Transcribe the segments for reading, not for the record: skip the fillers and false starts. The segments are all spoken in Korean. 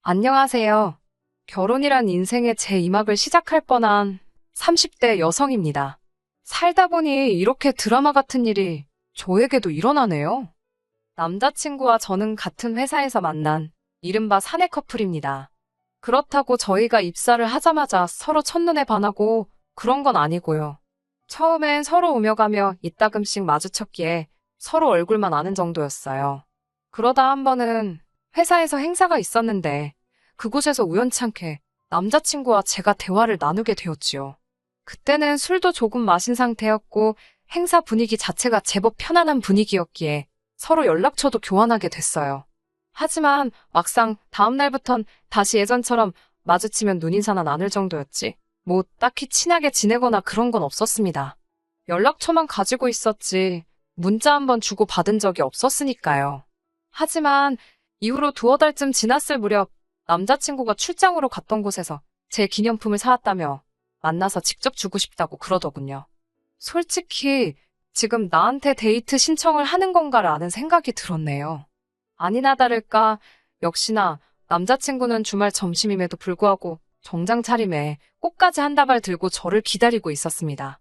안녕하세요. 결혼이란 인생의 제2막을 시작할 뻔한 30대 여성입니다. 살다 보니 이렇게 드라마 같은 일이 저에게도 일어나네요. 남자친구와 저는 같은 회사에서 만난 이른바 사내 커플입니다. 그렇다고 저희가 입사를 하자마자 서로 첫눈에 반하고 그런 건 아니고요. 처음엔 서로 오며 가며 이따금씩 마주쳤기에 서로 얼굴만 아는 정도였어요. 그러다 한 번은 회사에서 행사가 있었는데 그곳에서 우연찮게 남자친구와 제가 대화를 나누게 되었지요. 그때는 술도 조금 마신 상태였고 행사 분위기 자체가 제법 편안한 분위기였기에 서로 연락처도 교환하게 됐어요. 하지만 막상 다음 날부턴 다시 예전처럼 마주치면 눈인사나 나눌 정도였지. 뭐 딱히 친하게 지내거나 그런 건 없었습니다. 연락처만 가지고 있었지 문자 한번 주고 받은 적이 없었으니까요. 하지만 이후로 두어 달쯤 지났을 무렵 남자친구가 출장으로 갔던 곳에서 제 기념품을 사왔다며 만나서 직접 주고 싶다고 그러더군요. 솔직히 지금 나한테 데이트 신청을 하는 건가라는 생각이 들었네요. 아니나 다를까 역시나 남자친구는 주말 점심임에도 불구하고 정장 차림에 꽃까지 한 다발 들고 저를 기다리고 있었습니다.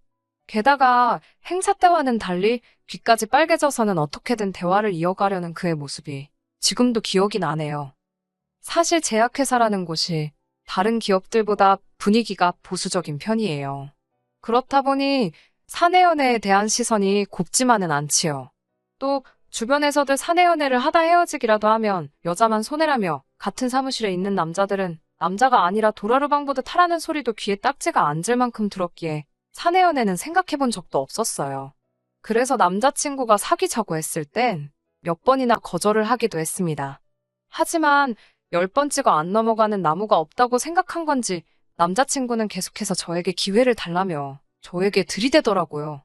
게다가 행사 때와는 달리 귀까지 빨개져서는 어떻게든 대화를 이어가려는 그의 모습이 지금도 기억이 나네요. 사실 제약회사라는 곳이 다른 기업들보다 분위기가 보수적인 편이에요. 그렇다 보니 사내연애에 대한 시선이 곱지만은 않지요. 또 주변에서들 사내연애를 하다 헤어지기라도 하면 여자만 손해라며 같은 사무실에 있는 남자들은 남자가 아니라 도라르방 보듯 하라는 소리도 귀에 딱지가 앉을 만큼 들었기에 사내연애는 생각해본 적도 없었어요. 그래서 남자친구가 사귀자고 했을 땐 몇 번이나 거절을 하기도 했습니다. 하지만 10번 찍어 안 넘어가는 나무가 없다고 생각한 건지 남자친구는 계속해서 저에게 기회를 달라며 저에게 들이대더라고요.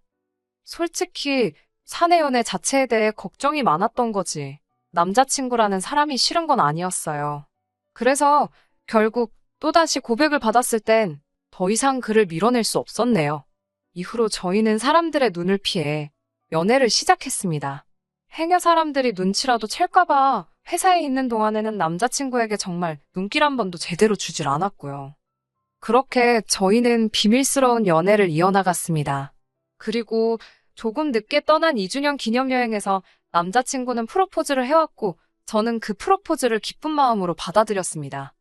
솔직히 사내연애 자체에 대해 걱정이 많았던 거지 남자친구라는 사람이 싫은 건 아니었어요. 그래서 결국 또다시 고백을 받았을 땐 더 이상 그를 밀어낼 수 없었네요. 이후로 저희는 사람들의 눈을 피해 연애를 시작했습니다. 해녀 사람들이 눈치라도 챌까봐 회사에 있는 동안에는 남자친구에게 정말 눈길 한 번도 제대로 주질 않았고요. 그렇게 저희는 비밀스러운 연애를 이어나갔습니다. 그리고 조금 늦게 떠난 2주년 기념여행에서 남자친구는 프로포즈를 해왔고 저는 그 프로포즈를 기쁜 마음으로 받아들였습니다.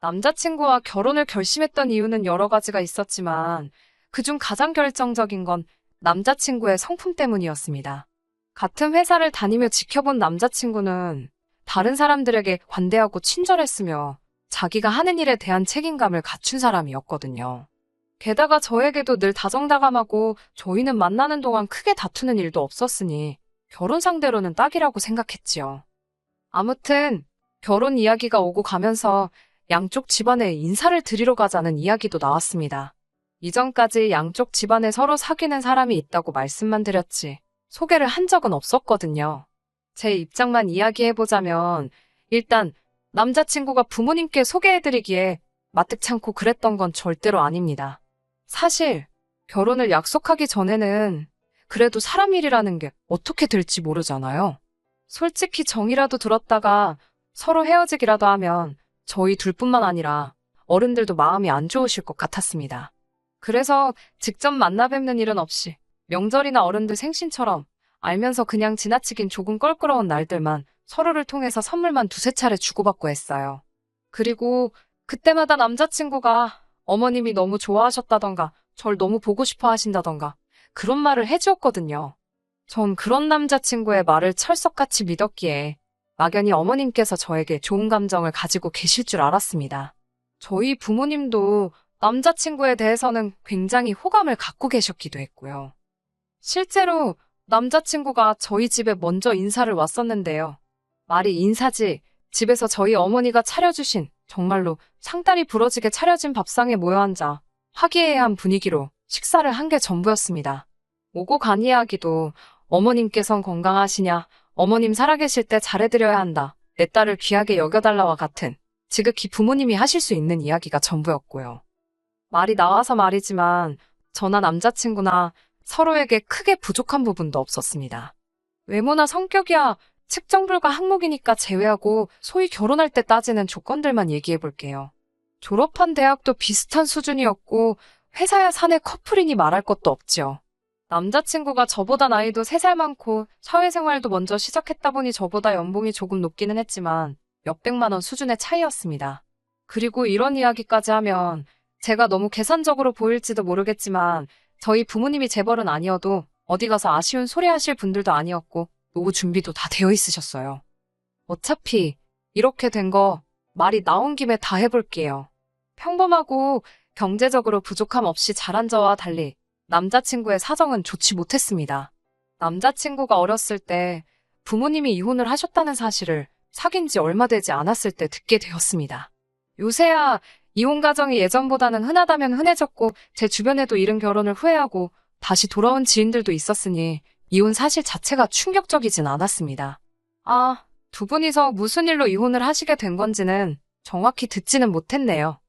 남자친구와 결혼을 결심했던 이유는 여러 가지가 있었지만 그중 가장 결정적인 건 남자친구의 성품 때문이었습니다. 같은 회사를 다니며 지켜본 남자친구는 다른 사람들에게 관대하고 친절했으며 자기가 하는 일에 대한 책임감을 갖춘 사람이었거든요. 게다가 저에게도 늘 다정다감하고 저희는 만나는 동안 크게 다투는 일도 없었으니 결혼 상대로는 딱이라고 생각했지요. 아무튼 결혼 이야기가 오고 가면서 양쪽 집안에 인사를 드리러 가자는 이야기도 나왔습니다. 이전까지 양쪽 집안에 서로 사귀는 사람이 있다고 말씀만 드렸지 소개를 한 적은 없었거든요. 제 입장만 이야기해보자면 일단 남자친구가 부모님께 소개해드리기에 마뜩찮고 그랬던 건 절대로 아닙니다. 사실 결혼을 약속하기 전에는 그래도 사람 일이라는 게 어떻게 될지 모르잖아요. 솔직히 정이라도 들었다가 서로 헤어지기라도 하면 저희 둘뿐만 아니라 어른들도 마음이 안 좋으실 것 같았습니다. 그래서 직접 만나 뵙는 일은 없이 명절이나 어른들 생신처럼 알면서 그냥 지나치긴 조금 껄끄러운 날들만 서로를 통해서 선물만 두세 차례 주고받고 했어요. 그리고 그때마다 남자친구가 어머님이 너무 좋아하셨다던가 절 너무 보고 싶어 하신다던가 그런 말을 해주었거든요. 전 그런 남자친구의 말을 철석같이 믿었기에 막연히 어머님께서 저에게 좋은 감정을 가지고 계실 줄 알았습니다. 저희 부모님도 남자친구에 대해서는 굉장히 호감을 갖고 계셨기도 했고요. 실제로 남자친구가 저희 집에 먼저 인사를 왔었는데요. 말이 인사지 집에서 저희 어머니가 차려주신 정말로 상다리 부러지게 차려진 밥상에 모여 앉아 화기애애한 분위기로 식사를 한 게 전부였습니다. 오고 간 이야기도 어머님께선 건강하시냐, 어머님 살아계실 때 잘해드려야 한다, 내 딸을 귀하게 여겨달라와 같은 지극히 부모님이 하실 수 있는 이야기가 전부였고요. 말이 나와서 말이지만 저나 남자친구나 서로에게 크게 부족한 부분도 없었습니다. 외모나 성격이야 측정 불가 항목이니까 제외하고 소위 결혼할 때 따지는 조건들만 얘기해 볼게요. 졸업한 대학도 비슷한 수준이었고 회사야 사내 커플이니 말할 것도 없지요. 남자친구가 저보다 나이도 3살 많고 사회생활도 먼저 시작했다 보니 저보다 연봉이 조금 높기는 했지만 몇백만 원 수준의 차이였습니다. 그리고 이런 이야기까지 하면 제가 너무 계산적으로 보일지도 모르겠지만 저희 부모님이 재벌은 아니어도 어디 가서 아쉬운 소리 하실 분들도 아니었고 노후 준비도 다 되어 있으셨어요. 어차피 이렇게 된 거 말이 나온 김에 다 해볼게요. 평범하고 경제적으로 부족함 없이 자란 저와 달리 남자친구의 사정은 좋지 못했습니다. 남자친구가 어렸을 때 부모님이 이혼을 하셨다는 사실을 사귄 지 얼마 되지 않았을 때 듣게 되었습니다. 요새야 이혼 가정이 예전보다는 흔하다면 흔해졌고 제 주변에도 이른 결혼을 후회하고 다시 돌아온 지인들도 있었으니 이혼 사실 자체가 충격적이진 않았습니다. 두 분이서 무슨 일로 이혼을 하시게 된 건지는 정확히 듣지는 못했네요.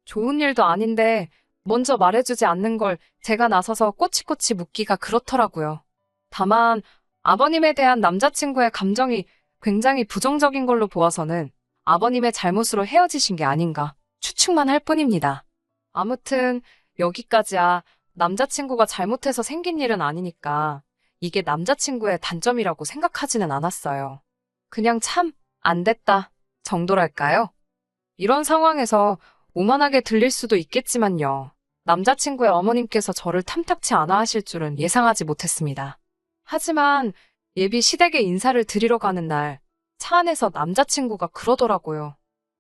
좋은 일도 아닌데 먼저 말해주지 않는 걸 제가 나서서 꼬치꼬치 묻기가 그렇더라고요. 다만 아버님에 대한 남자친구의 감정이 굉장히 부정적인 걸로 보아서는 아버님의 잘못으로 헤어지신 게 아닌가 추측만 할 뿐입니다. 아무튼 여기까지야. 남자친구가 잘못해서 생긴 일은 아니니까 이게 남자친구의 단점이라고 생각하지는 않았어요. 그냥 참 안 됐다 정도랄까요? 이런 상황에서 오만하게 들릴 수도 있겠지만요. 남자친구의 어머님께서 저를 탐탁치 않아 하실 줄은 예상하지 못했습니다. 하지만 예비 시댁에 인사를 드리러 가는 날 차 안에서 남자친구가 그러더라고요.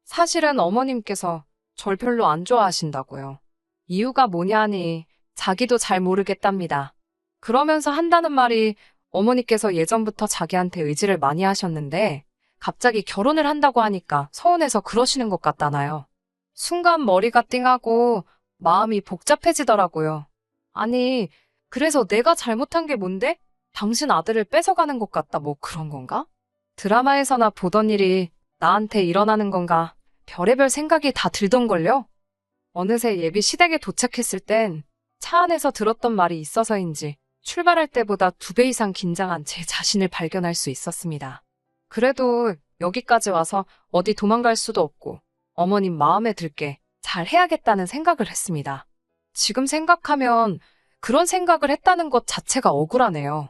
사실은 어머님께서 절 별로 안 좋아하신다고요. 이유가 뭐냐니 자기도 잘 모르겠답니다. 그러면서 한다는 말이 어머니께서 예전부터 자기한테 의지를 많이 하셨는데 갑자기 결혼을 한다고 하니까 서운해서 그러시는 것 같다나요. 순간 머리가 띵하고 마음이 복잡해지더라고요. 아니, 그래서 내가 잘못한 게 뭔데? 당신 아들을 뺏어가는 것 같다 뭐 그런 건가? 드라마에서나 보던 일이 나한테 일어나는 건가? 별의별 생각이 다 들던걸요? 어느새 예비 시댁에 도착했을 땐 차 안에서 들었던 말이 있어서인지 출발할 때보다 2배 이상 긴장한 제 자신을 발견할 수 있었습니다. 그래도 여기까지 와서 어디 도망갈 수도 없고 어머님 마음에 들게 잘 해야겠다는 생각을 했습니다. 지금 생각하면 그런 생각을 했다는 것 자체가 억울하네요.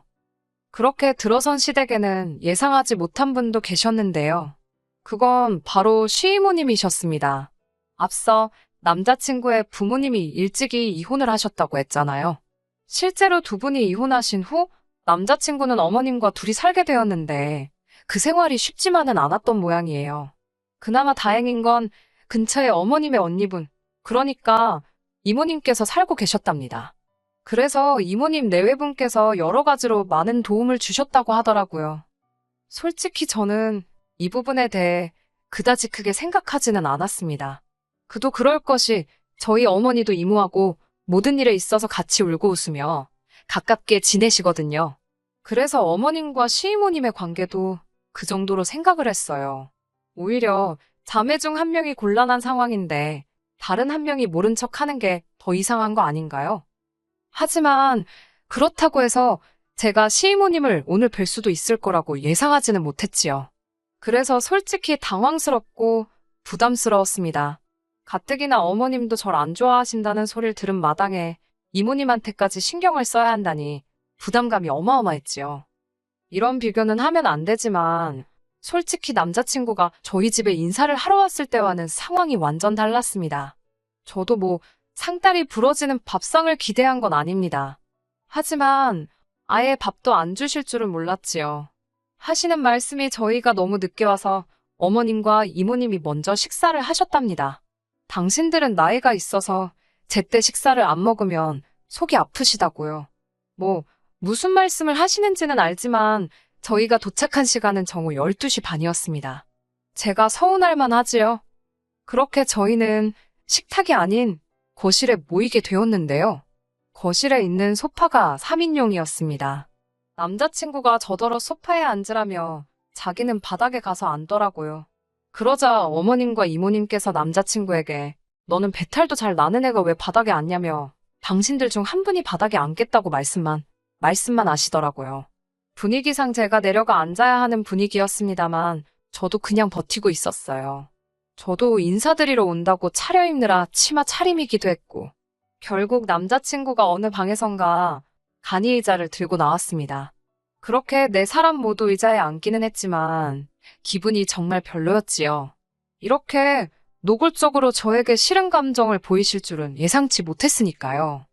그렇게 들어선 시댁에는 예상하지 못한 분도 계셨는데요. 그건 바로 시이모님이셨습니다. 앞서 남자친구의 부모님이 일찍이 이혼을 하셨다고 했잖아요. 실제로 두 분이 이혼하신 후 남자친구는 어머님과 둘이 살게 되었는데 그 생활이 쉽지만은 않았던 모양이에요. 그나마 다행인 건 근처에 어머님의 언니분, 그러니까 이모님께서 살고 계셨답니다. 그래서 이모님 내외분께서 여러 가지로 많은 도움을 주셨다고 하더라고요. 솔직히 저는 이 부분에 대해 그다지 크게 생각하지는 않았습니다. 그도 그럴 것이 저희 어머니도 이모하고 모든 일에 있어서 같이 울고 웃으며 가깝게 지내시거든요. 그래서 어머님과 시이모님의 관계도 그 정도로 생각을 했어요. 오히려 자매 중 한 명이 곤란한 상황인데 다른 한 명이 모른 척 하는 게 더 이상한 거 아닌가요? 하지만 그렇다고 해서 제가 시이모님을 오늘 뵐 수도 있을 거라고 예상하지는 못했지요. 그래서 솔직히 당황스럽고 부담스러웠습니다. 가뜩이나 어머님도 절 안 좋아하신다는 소리를 들은 마당에 이모님한테까지 신경을 써야 한다니 부담감이 어마어마했지요. 이런 비교는 하면 안 되지만 솔직히 남자친구가 저희 집에 인사를 하러 왔을 때와는 상황이 완전 달랐습니다. 저도 뭐 상다리 부러지는 밥상을 기대한 건 아닙니다. 하지만 아예 밥도 안 주실 줄은 몰랐지요. 하시는 말씀이 저희가 너무 늦게 와서 어머님과 이모님이 먼저 식사를 하셨답니다. 당신들은 나이가 있어서 제때 식사를 안 먹으면 속이 아프시다고요. 무슨 말씀을 하시는지는 알지만 저희가 도착한 시간은 정오 12시 반이었습니다. 제가 서운할 만하지요. 그렇게 저희는 식탁이 아닌 거실에 모이게 되었는데요. 거실에 있는 소파가 3인용이었습니다. 남자친구가 저더러 소파에 앉으라며 자기는 바닥에 가서 앉더라고요. 그러자 어머님과 이모님께서 남자친구에게 너는 배탈도 잘 나는 애가 왜 바닥에 앉냐며 당신들 중 한 분이 바닥에 앉겠다고 말씀만 하시더라고요. 분위기상 제가 내려가 앉아야 하는 분위기였습니다만 저도 그냥 버티고 있었어요. 저도 인사드리러 온다고 차려입느라 치마 차림이기도 했고 결국 남자친구가 어느 방에선가 간이 의자를 들고 나왔습니다. 그렇게 네 사람 모두 의자에 앉기는 했지만 기분이 정말 별로였지요. 이렇게 노골적으로 저에게 싫은 감정을 보이실 줄은 예상치 못했으니까요.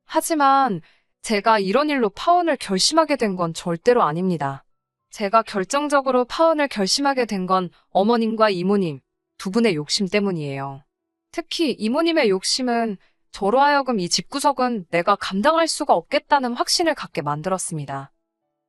하지만 제가 이런 일로 파혼을 결심하게 된 건 절대로 아닙니다. 제가 결정적으로 파혼을 결심하게 된 건 어머님과 이모님 두 분의 욕심 때문이에요. 특히 이모님의 욕심은 저로 하여금 이 집구석은 내가 감당할 수가 없겠다는 확신을 갖게 만들었습니다.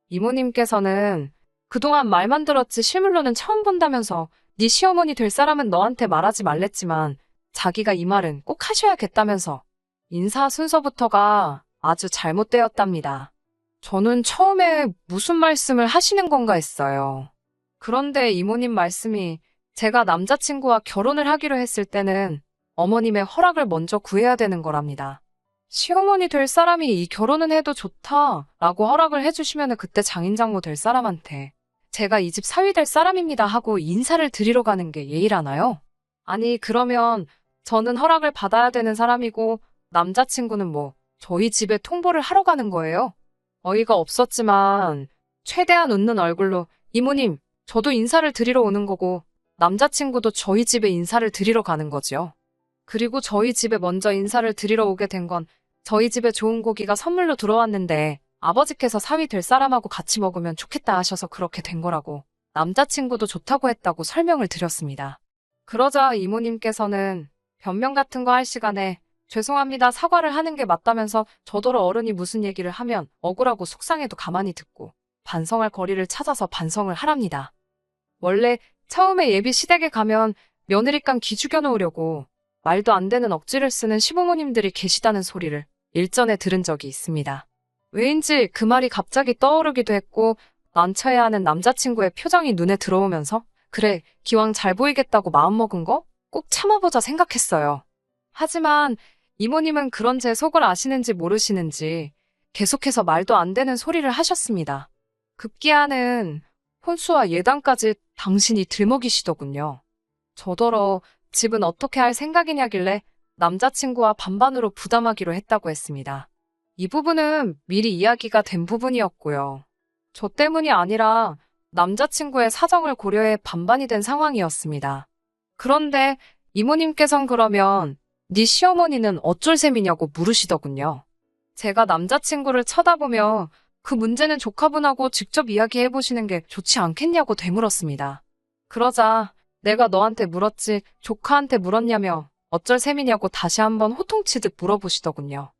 이모님께서는 그동안 말만 들었지 실물로는 처음 본다면서 네 시어머니 될 사람은 너한테 말하지 말랬지만 자기가 이 말은 꼭 하셔야겠다면서 인사 순서부터가 아주 잘못되었답니다. 저는 처음에 무슨 말씀을 하시는 건가 했어요. 그런데 이모님 말씀이 제가 남자친구와 결혼을 하기로 했을 때는 어머님의 허락을 먼저 구해야 되는 거랍니다. 시어머니 될 사람이 이 결혼은 해도 좋다라고 허락을 해주시면 그때 장인장모 될 사람한테 제가 이 집 사위 될 사람입니다 하고 인사를 드리러 가는 게 예의라나요? 아니 그러면 저는 허락을 받아야 되는 사람이고 남자친구는 뭐 저희 집에 통보를 하러 가는 거예요? 어이가 없었지만 최대한 웃는 얼굴로 이모님 저도 인사를 드리러 오는 거고 남자친구도 저희 집에 인사를 드리러 가는 거지요. 그리고 저희 집에 먼저 인사를 드리러 오게 된 건 저희 집에 좋은 고기가 선물로 들어왔는데 아버지께서 사위 될 사람하고 같이 먹으면 좋겠다 하셔서 그렇게 된 거라고 남자친구도 좋다고 했다고 설명을 드렸습니다. 그러자 이모님께서는 변명 같은 거 할 시간에 죄송합니다 사과를 하는 게 맞다면서 저더러 어른이 무슨 얘기를 하면 억울하고 속상해도 가만히 듣고 반성할 거리를 찾아서 반성을 하랍니다. 원래 처음에 예비 시댁에 가면 며느리감 기죽여 놓으려고 말도 안 되는 억지를 쓰는 시부모님들이 계시다는 소리를 일전에 들은 적이 있습니다. 왜인지 그 말이 갑자기 떠오르기도 했고 난처해하는 남자친구의 표정이 눈에 들어오면서 그래 기왕 잘 보이겠다고 마음먹은 거 꼭 참아보자 생각했어요. 하지만 이모님은 그런 제 속을 아시는지 모르시는지 계속해서 말도 안 되는 소리를 하셨습니다. 급기야는 혼수와 예단까지 당신이 들먹이시더군요. 저더러 집은 어떻게 할 생각이냐길래 남자친구와 반반으로 부담하기로 했다고 했습니다. 이 부분은 미리 이야기가 된 부분이었고요. 저 때문이 아니라 남자친구의 사정을 고려해 반반이 된 상황이었습니다. 그런데 이모님께선 그러면 네 시어머니는 어쩔 셈이냐고 물으시더군요. 제가 남자친구를 쳐다보며 그 문제는 조카분하고 직접 이야기해보시는 게 좋지 않겠냐고 되물었습니다. 그러자 내가 너한테 물었지 조카한테 물었냐며 어쩔 셈이냐고 다시 한번 호통치듯 물어보시더군요.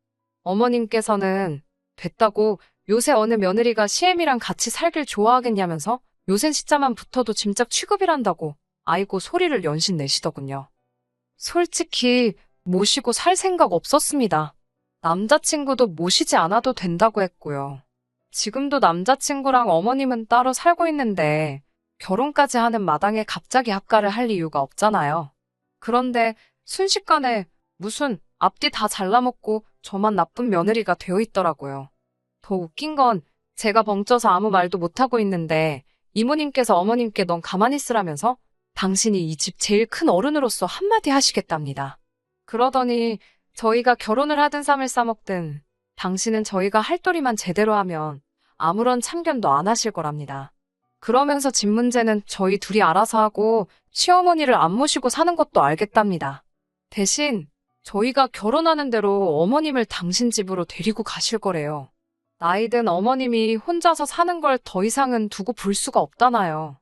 어머님께서는 됐다고 요새 어느 며느리가 시애미랑 같이 살길 좋아하겠냐면서 요샌 시자만 붙어도 짐작 취급이란다고 아이고 소리를 연신 내시더군요. 솔직히 모시고 살 생각 없었습니다. 남자친구도 모시지 않아도 된다고 했고요. 지금도 남자친구랑 어머님은 따로 살고 있는데 결혼까지 하는 마당에 갑자기 합가를 할 이유가 없잖아요. 그런데 순식간에 무슨 앞뒤 다 잘라먹고 저만 나쁜 며느리가 되어 있더라고요. 더 웃긴 건 제가 벙쪄서 아무 말도 못하고 있는데 이모님께서 어머님께 넌 가만히 있으라면서 당신이 이 집 제일 큰 어른으로서 한마디 하시겠답니다. 그러더니 저희가 결혼을 하든 쌈을 싸먹든 당신은 저희가 할 도리만 제대로 하면 아무런 참견도 안 하실 거랍니다. 그러면서 집 문제는 저희 둘이 알아서 하고 시어머니를 안 모시고 사는 것도 알겠답니다. 대신 저희가 결혼하는 대로 어머님을 당신 집으로 데리고 가실 거래요. 나이든 어머님이 혼자서 사는 걸 더 이상은 두고 볼 수가 없다나요.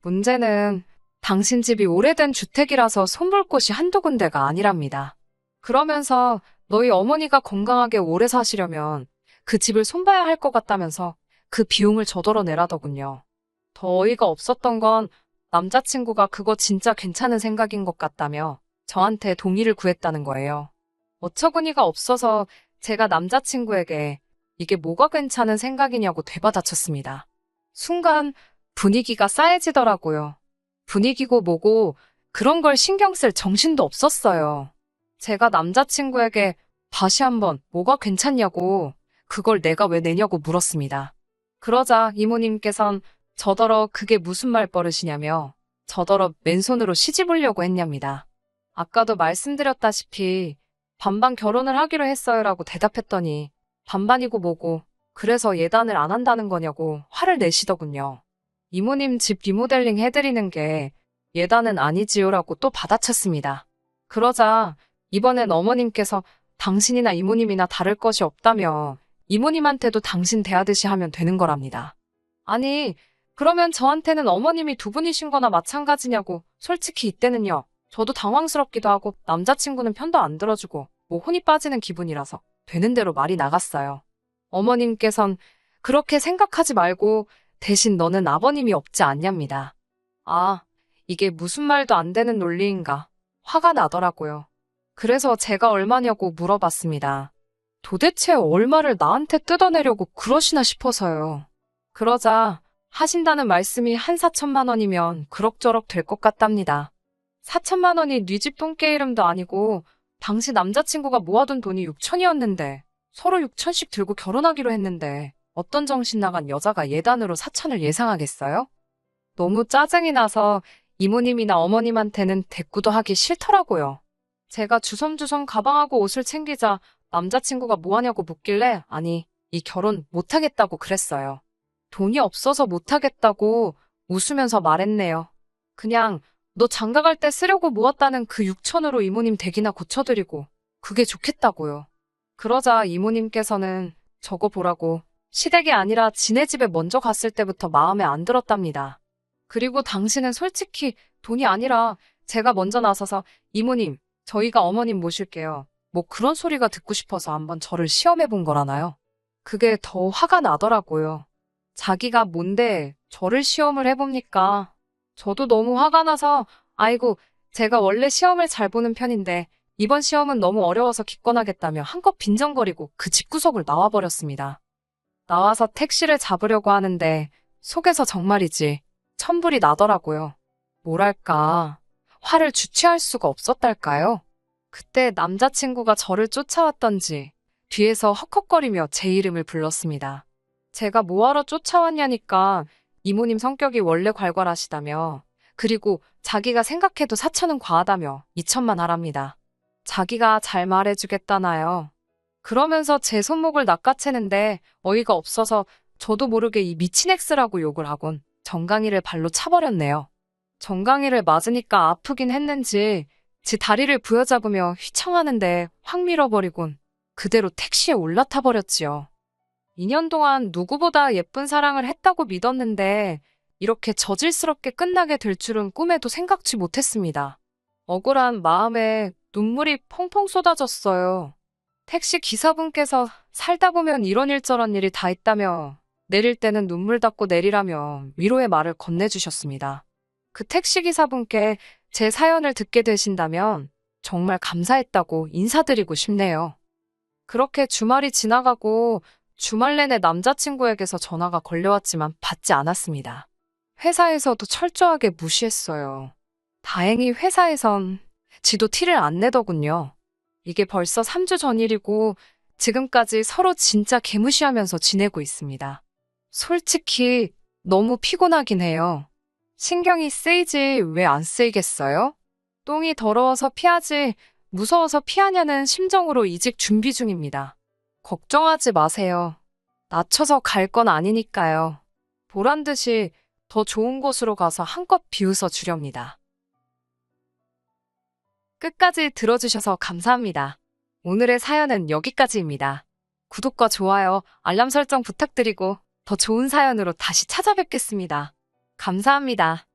문제는 당신 집이 오래된 주택이라서 손볼 곳이 한두 군데가 아니랍니다. 그러면서 너희 어머니가 건강하게 오래 사시려면 그 집을 손봐야 할 것 같다면서 그 비용을 저더러 내라더군요. 더 어이가 없었던 건 남자친구가 그거 진짜 괜찮은 생각인 것 같다며 저한테 동의를 구했다는 거예요. 어처구니가 없어서 제가 남자친구에게 이게 뭐가 괜찮은 생각이냐고 되받아쳤습니다. 순간 분위기가 싸해지더라고요. 분위기고 뭐고 그런 걸 신경 쓸 정신도 없었어요. 제가 남자친구에게 다시 한번 뭐가 괜찮냐고 그걸 내가 왜 내냐고 물었습니다. 그러자 이모님께선 저더러 그게 무슨 말버릇이냐며 저더러 맨손으로 시집오려고 했냐입니다. 아까도 말씀드렸다시피 반반 결혼을 하기로 했어요라고 대답했더니 반반이고 뭐고 그래서 예단을 안 한다는 거냐고 화를 내시더군요. 이모님 집 리모델링 해드리는 게 예단은 아니지요라고 또 받아쳤습니다. 그러자 이번엔 어머님께서 당신이나 이모님이나 다를 것이 없다며 이모님한테도 당신 대하듯이 하면 되는 거랍니다. 아니, 그러면 저한테는 어머님이 두 분이신 거나 마찬가지냐고. 솔직히 이때는요. 저도 당황스럽기도 하고 남자친구는 편도 안 들어주고 뭐 혼이 빠지는 기분이라서 되는 대로 말이 나갔어요. 어머님께선 그렇게 생각하지 말고 대신 너는 아버님이 없지 않냐입니다. 아, 이게 무슨 말도 안 되는 논리인가. 화가 나더라고요. 그래서 제가 얼마냐고 물어봤습니다. 도대체 얼마를 나한테 뜯어내려고 그러시나 싶어서요. 그러자 하신다는 말씀이 한 4천만 원이면 그럭저럭 될 것 같답니다. 4천만 원이 네 집 똥개 이름도 아니고 당시 남자친구가 모아둔 돈이 6천이었는데 서로 6천씩 들고 결혼하기로 했는데 어떤 정신 나간 여자가 예단으로 4천을 예상하겠어요? 너무 짜증이 나서 이모님이나 어머님한테는 대꾸도 하기 싫더라고요. 제가 주섬주섬 가방하고 옷을 챙기자 남자친구가 뭐 하냐고 묻길래 아니, 이 결혼 못하겠다고 그랬어요. 돈이 없어서 못하겠다고 웃으면서 말했네요. 그냥 너 장가갈 때 쓰려고 모았다는 그 6천으로 이모님 댁이나 고쳐드리고 그게 좋겠다고요. 그러자 이모님께서는 저거 보라고 시댁이 아니라 지네 집에 먼저 갔을 때부터 마음에 안 들었답니다. 그리고 당신은 솔직히 돈이 아니라 제가 먼저 나서서 이모님, 저희가 어머님 모실게요. 뭐 그런 소리가 듣고 싶어서 한번 저를 시험해 본 거라나요? 그게 더 화가 나더라고요. 자기가 뭔데 저를 시험을 해봅니까? 저도 너무 화가 나서 아이고 제가 원래 시험을 잘 보는 편인데 이번 시험은 너무 어려워서 기권하겠다며 한껏 빈정거리고 그 집구석을 나와버렸습니다. 나와서 택시를 잡으려고 하는데 속에서 정말이지 천불이 나더라고요. 뭐랄까 화를 주체할 수가 없었달까요? 그때 남자친구가 저를 쫓아왔던지 뒤에서 헉헉거리며 제 이름을 불렀습니다. 제가 뭐하러 쫓아왔냐니까 이모님 성격이 원래 괄괄하시다며 그리고 자기가 생각해도 4천은 과하다며 2천만 하랍니다. 자기가 잘 말해주겠다나요. 그러면서 제 손목을 낚아채는데 어이가 없어서 저도 모르게 이 미친 X라고 욕을 하곤 정강이를 발로 차버렸네요. 정강이를 맞으니까 아프긴 했는지 지 다리를 부여잡으며 휘청하는데 확 밀어버리곤 그대로 택시에 올라타 버렸지요. 2년 동안 누구보다 예쁜 사랑을 했다고 믿었는데 이렇게 저질스럽게 끝나게 될 줄은 꿈에도 생각지 못했습니다. 억울한 마음에 눈물이 펑펑 쏟아졌어요. 택시 기사분께서 살다 보면 이런 일 저런 일이 다 있다며 내릴 때는 눈물 닦고 내리라며 위로의 말을 건네주셨습니다. 그 택시기사분께 제 사연을 듣게 되신다면 정말 감사했다고 인사드리고 싶네요. 그렇게 주말이 지나가고 주말 내내 남자친구에게서 전화가 걸려왔지만 받지 않았습니다. 회사에서도 철저하게 무시했어요. 다행히 회사에선 지도 티를 안 내더군요. 이게 벌써 3주 전 일이고 지금까지 서로 진짜 개무시하면서 지내고 있습니다. 솔직히 너무 피곤하긴 해요. 신경이 쓰이지 왜 안 쓰이겠어요? 똥이 더러워서 피하지 무서워서 피하냐는 심정으로 이직 준비 중입니다. 걱정하지 마세요. 낮춰서 갈 건 아니니까요. 보란 듯이 더 좋은 곳으로 가서 한껏 비웃어 주렵니다. 끝까지 들어주셔서 감사합니다. 오늘의 사연은 여기까지입니다. 구독과 좋아요, 알람 설정 부탁드리고 더 좋은 사연으로 다시 찾아뵙겠습니다. 감사합니다.